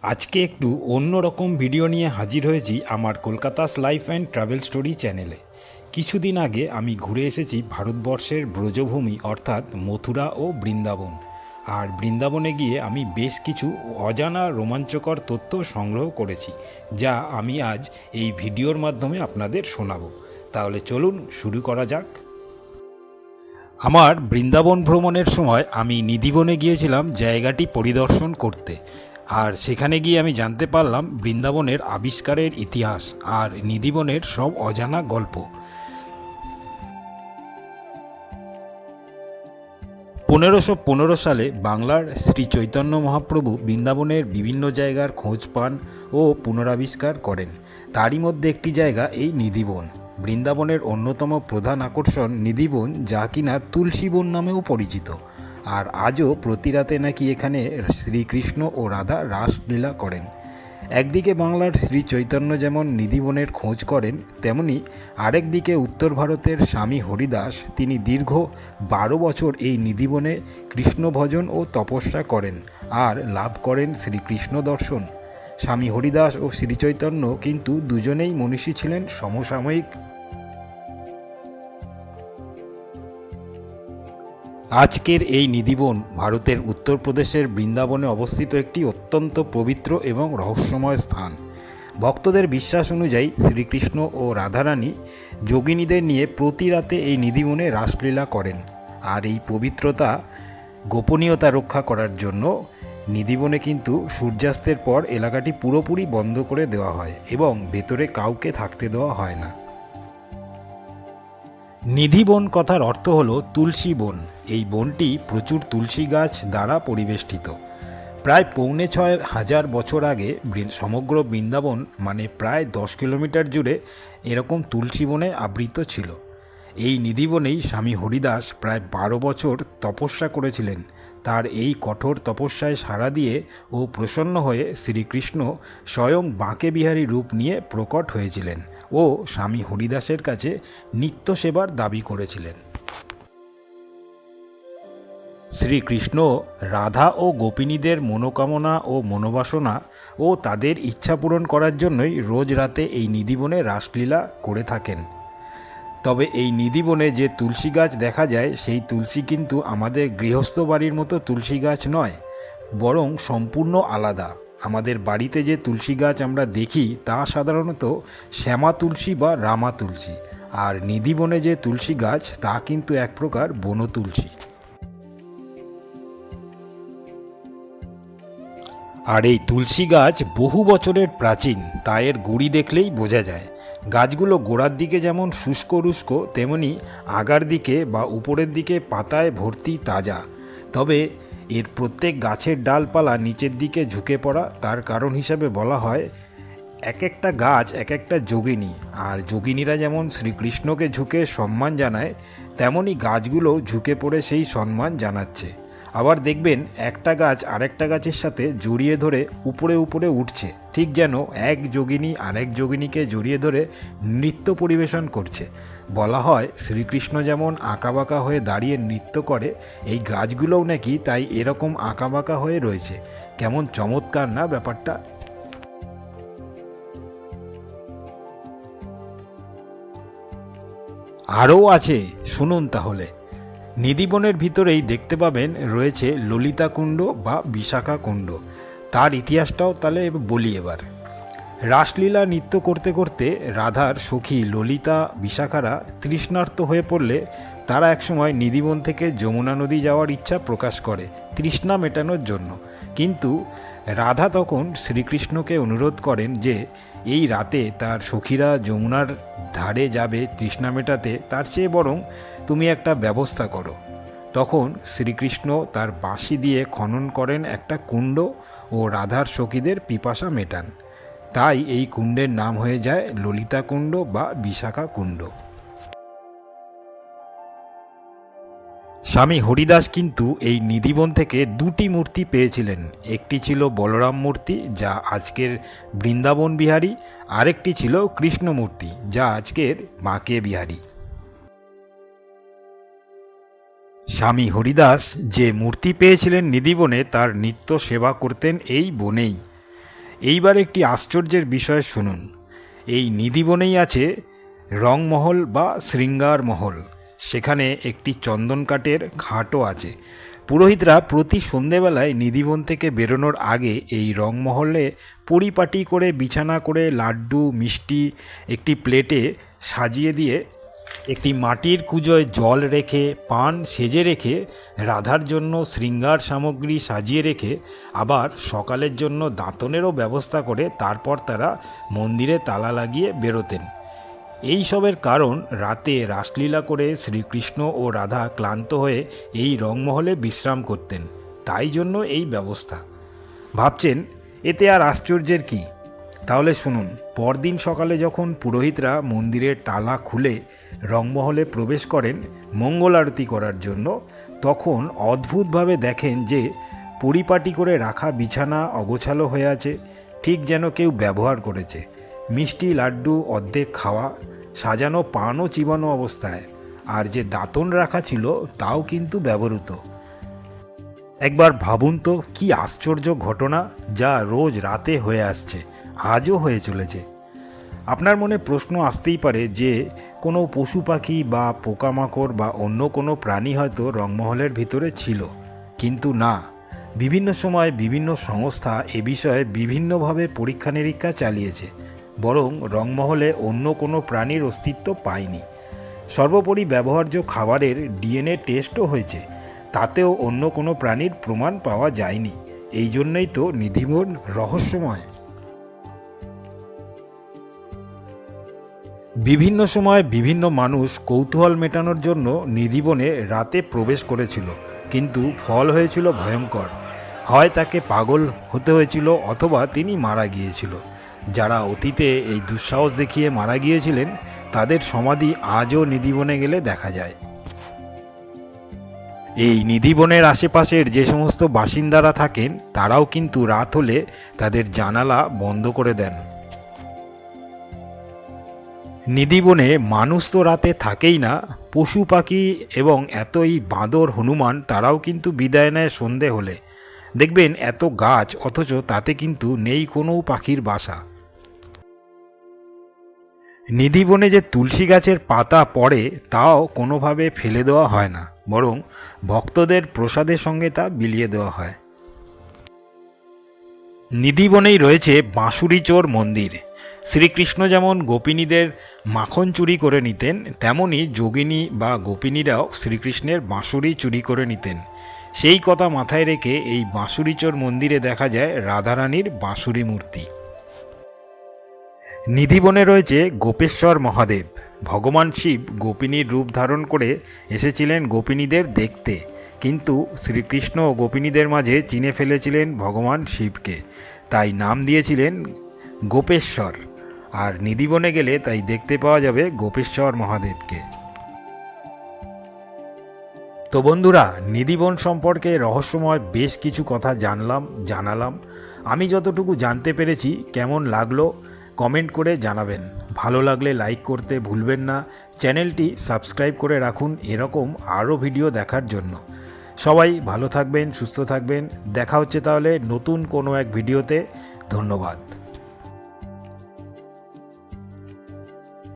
আজকে একটু অন্যরকম ভিডিও নিয়ে হাজির হয়েছি আমার কলকাতাস লাইফ অ্যান্ড ট্রাভেল স্টোরি চ্যানেলে। কিছুদিন আগে আমি ঘুরে এসেছি ভারতবর্ষের ব্রজভূমি অর্থাৎ মথুরা ও বৃন্দাবন। আর বৃন্দাবনে গিয়ে আমি বেশ কিছু অজানা রোমাঞ্চকর তথ্য সংগ্রহ করেছি, যা আমি আজ এই ভিডিওর মাধ্যমে আপনাদের শোনাবো। তাহলে চলুন শুরু করা যাক। আমার বৃন্দাবন ভ্রমণের সময় আমি নিধিবনে গিয়েছিলাম জায়গাটি পরিদর্শন করতে। আর সেখানে গিয়ে আমি জানতে পারলাম বৃন্দাবনের আবিষ্কারের ইতিহাস আর নিধিবনের সব অজানা গল্প। 1515 সালে বাংলার শ্রী চৈতন্য মহাপ্রভু বৃন্দাবনের বিভিন্ন জায়গার খোঁজ পান ও পুনরাবিষ্কার করেন। তারই মধ্যে একটি জায়গা এই নিধিবন। বৃন্দাবনের অন্যতম প্রধান আকর্ষণ নিধিবন, যা কিনা তুলসীবন নামেও পরিচিত। আর আজও প্রতি রাতে নাকি এখানে শ্রীকৃষ্ণ ও রাধা রাসলীলা করেন। একদিকে বাংলার শ্রী চৈতন্য যেমন নিধিবনের খোঁজ করেন, তেমনি আরেকদিকে উত্তর ভারতের স্বামী হরিদাস, তিনি দীর্ঘ 12 বছর এই নিধিবনে কৃষ্ণ ভজন ও তপস্যা করেন আর লাভ করেন শ্রীকৃষ্ণ দর্শন। স্বামী হরিদাস ও শ্রীচৈতন্য কিন্তু দুজনেই মনীষী ছিলেন সমসাময়িক। আজকের এই নিধিবন ভারতের উত্তরপ্রদেশের বৃন্দাবনে অবস্থিত একটি অত্যন্ত পবিত্র এবং রহস্যময় স্থান। ভক্তদের বিশ্বাস অনুযায়ী শ্রীকৃষ্ণ ও রাধারানী যোগিনীদের নিয়ে প্রতি রাতে এই নিধিবনে রাসলীলা করেন। আর এই পবিত্রতা গোপনীয়তা রক্ষা করার জন্য নিধিবনে কিন্তু সূর্যাস্তের পর এলাকাটি পুরোপুরি বন্ধ করে দেওয়া হয় এবং ভেতরে কাউকে থাকতে দেওয়া হয় না। নিধিবন কথার অর্থ হলো তুলসী বন। এই বনটি প্রচুর তুলসী গাছ দ্বারা পরিবেষ্টিত। প্রায় 6,500 বছর আগে সমগ্র বৃন্দাবন মানে প্রায় 10 কিলোমিটার জুড়ে এরকম তুলসী বনে আবৃত ছিল। এই নিধিবনেই স্বামী হরিদাস প্রায় 12 বছর তপস্যা করেছিলেন। তার এই কঠোর তপস্যায় সাড়া দিয়ে ও প্রসন্ন হয়ে শ্রীকৃষ্ণ স্বয়ং বাঁকে বিহারী রূপ নিয়ে প্রকট হয়েছিলেন ও স্বামী হরিদাসের কাছে নিত্য সেবার দাবি করেছিলেন। শ্রীকৃষ্ণ রাধা ও গোপিনীদের মনোকামনা ও মনোবাসনা ও তাদের ইচ্ছা পূরণ করার জন্যই রোজ রাতে এই নিধিবনে রাসলীলা করে থাকেন। তবে এই নিধিবনে যে তুলসী গাছ দেখা যায়, সেই তুলসী কিন্তু আমাদের গৃহস্থ বাড়ির মতো তুলসী গাছ নয়, বরং সম্পূর্ণ আলাদা। আমাদের বাড়িতে যে তুলসী গাছ আমরা দেখি তা সাধারণত শ্যামা তুলসী বা রামা তুলসী, আর নিধিবনে যে তুলসী গাছ তা কিন্তু এক প্রকার বন তুলসী। আর এই তুলসী গাছ বহু বছরের প্রাচীন, তা এর গুঁড়ি দেখলেই বোঝা যায়। গাছগুলো গোড়ার দিকে যেমন শুষ্ক রুষ্ক, তেমনি আগার দিকে বা উপরের দিকে পাতায় ভর্তি তাজা। তবে এর প্রত্যেক গাছের ডালপালা নিচের দিকে ঝুঁকে পড়া। তার কারণ হিসাবে বলা হয় এক একটা গাছ এক একটা যোগিনী, আর যোগিনীরা যেমন শ্রীকৃষ্ণকে ঝুঁকে সম্মান জানায়, তেমনি গাছগুলো ঝুঁকে পড়ে সেই সম্মান জানাচ্ছে। আবার দেখবেন একটা গাছ আরেকটা গাছের সাথে জড়িয়ে ধরে উপরে উপরে উঠছে, ঠিক যেন এক যোগিনী আরেক যোগিনীকে জড়িয়ে ধরে নৃত্য পরিবেশন করছে। বলা হয় শ্রীকৃষ্ণ যেমন আঁকাবাঁকা হয়ে দাঁড়িয়ে নৃত্য করে, এই গাছগুলোও নাকি তাই এরকম আঁকাবাঁকা হয়ে রয়েছে। কেমন চমৎকার না ব্যাপারটা! আরও আছে, শুনুন তাহলে। নিধিবনের ভিতরেই দেখতে পাবেন রয়েছে ললিতা কুণ্ড বা বিশাখা কুণ্ড। তার ইতিহাসটাও তাহলে বলি এবার। রাসলীলা নৃত্য করতে করতে রাধার সখী ললিতা বিশাখারা তৃষ্ণার্ত হয়ে পড়লে তারা একসময় নিধিবন থেকে যমুনা নদী যাওয়ার ইচ্ছা প্রকাশ করে তৃষ্ণা মেটানোর জন্য। কিন্তু রাধা তখন শ্রীকৃষ্ণকে অনুরোধ করেন যে এই রাতে তার সখীরা যমুনার ধারে যাবে তৃষ্ণা মেটাতে, তার চেয়ে বরং তুমি একটা ব্যবস্থা করো। তখন শ্রীকৃষ্ণ তার বাঁশি দিয়ে খনন করেন একটা কুণ্ড ও রাধার সখীদের পিপাসা মেটান। তাই এই কুণ্ডের নাম হয়ে যায় ললিতা কুণ্ড বা বিশাখা কুণ্ড। স্বামী হরিদাস কিন্তু এই নিধিবন থেকে দুটি মূর্তি পেয়েছিলেন। একটি ছিল বলরাম মূর্তি, যা আজকের বৃন্দাবন বিহারী, আরেকটি ছিল কৃষ্ণ মূর্তি, যা আজকের বাঁকে বিহারী। স্বামী হরিদাস যে মূর্তি পেয়েছিলেন নিধিবনে, তার নিত্য সেবা করতেন এই বনেই। এইবার একটি আশ্চর্যের বিষয় শুনুন। এই নিধিবনেই আছে রংমহল বা শৃঙ্গার মহল। সেখানে একটি চন্দন কাঠের খাটও আছে। পুরোহিতরা প্রতি সন্ধেবেলায় নিধিবন থেকে বেরোনোর আগে এই রংমহলে পরিপাটি করে বিছানা করে লাড্ডু মিষ্টি একটি প্লেটে সাজিয়ে দিয়ে একটি মাটির কুঁজোয় জল রেখে পান সেজে রেখে রাধার জন্য শৃঙ্গার সামগ্রী সাজিয়ে রেখে আবার সকালের জন্য দাঁতনেরও ব্যবস্থা করে তারপর তারা মন্দিরে তালা লাগিয়ে বেরোতেন। এই সবের কারণ রাতে রাসলীলা করে শ্রীকৃষ্ণ ও রাধা ক্লান্ত হয়ে এই রংমহলে বিশ্রাম করতেন, তাই জন্য এই ব্যবস্থা। ভাবছেন এতে আর আশ্চর্যের কি? তাহলে শুনুন, পরদিন সকালে যখন পুরোহিতরা মন্দিরের তালা খুলে রংমহলে প্রবেশ করেন মঙ্গল আরতি করার জন্য, তখন অদ্ভুতভাবে দেখেন যে পরিপাটি করে রাখা বিছানা অগোছালো হয়ে আছে, ঠিক যেন কেউ ব্যবহার করেছে। মিষ্টি লাড্ডু অর্ধেক খাওয়া, সাজানো পানও চিবানো অবস্থায়, আর যে দাঁতন রাখা ছিল তাও কিন্তু ব্যবহৃত। একবার ভাবুন তো, কি আশ্চর্য ঘটনা, যা রোজ রাতে হয়ে আসছে, আজও হয়ে চলেছে। আপনার মনে প্রশ্ন আসতেই পারে যে কোনো পশু পাখি বা পোকামাকড় বা অন্য কোনো প্রাণী হয়তো রংমহলের ভিতরে ছিল, কিন্তু না। বিভিন্ন সময় বিভিন্ন সংস্থা এ বিষয়ে বিভিন্নভাবে পরীক্ষা নিরীক্ষা চালিয়েছে, বরং রংমহলে অন্য কোনো প্রাণীর অস্তিত্ব পায়নি। সর্বোপরি ব্যবহার্য খাবারের ডিএনএ টেস্টও হয়েছে, তাতেও অন্য কোনো প্রাণীর প্রমাণ পাওয়া যায়নি। এই জন্যই তো নিধিবন রহস্যময়। বিভিন্ন সময় বিভিন্ন মানুষ কৌতূহল মেটানোর জন্য নিধিবনে রাতে প্রবেশ করেছিল, কিন্তু ফল হয়েছিল ভয়ঙ্কর। হয় তাকে পাগল হতে হয়েছিল অথবা তিনি মারা গিয়েছিল। যারা অতীতে এই দুঃসাহস দেখিয়ে মারা গিয়েছিলেন তাদের সমাধি আজও নিধিবনে গেলে দেখা যায়। এই নিধিবনের আশেপাশের যে সমস্ত বাসিন্দারা থাকেন তারাও কিন্তু রাত হলে তাদের জানালা বন্ধ করে দেন। নিধিবনে মানুষ তো রাতে থাকেই না, পশু পাখি এবং এতই বাঁদর হনুমান তারাও কিন্তু বিদায় নেয় সন্ধে হলে। দেখবেন এত গাছ, অথচ তাতে কিন্তু নেই কোনো পাখির বাসা। নিধিবনে যে তুলসী গাছের পাতা পড়ে তাও কোনোভাবে ফেলে দেওয়া হয় না, বরং ভক্তদের প্রসাদের সঙ্গে তা বিলিয়ে দেওয়া হয়। নিধিবনেই রয়েছে বাঁশুরি চোর মন্দির। শ্রীকৃষ্ণ যেমন গোপিনীদের মাখন চুরি করে নিতেন, তেমনি যোগিনী বা গোপিনীরাও শ্রীকৃষ্ণের বাঁশুরি চুরি করে নিতেন। সেই কথা মাথায় রেখে এই বাঁশুরি চোর মন্দিরে দেখা যায় রাধারানীর বাঁশুরি মূর্তি। নিধিবনে রয়েছে গোপেশ্বর মহাদেব। ভগবান শিব গোপিনীর রূপ ধারণ করে এসেছিলেন গোপিনীদের দেখতে, কিন্তু শ্রীকৃষ্ণ গোপিনীদের মাঝে চিনে ফেলেছিলেন ভগবান শিবকে, তাই নাম দিয়েছিলেন গোপেশ্বর। আর নিধিবনে গেলে তাই দেখতে পাওয়া যাবে গোপেশ্বর মহাদেবকে। তো বন্ধুরা, নিধিবন সম্পর্কে রহস্যময় বেশ কিছু কথা জানালাম। আমি যতটুকু জানতে পেরেছি কেমন লাগলো কমেন্ট করে জানাবেন। ভালো লাগলে লাইক করতে ভুলবেন না। চ্যানেলটি সাবস্ক্রাইব করে রাখুন এরকম আরও ভিডিও দেখার জন্য। সবাই ভালো থাকবেন, সুস্থ থাকবেন। দেখা হচ্ছে তাহলে নতুন কোনো এক ভিডিওতে। ধন্যবাদ।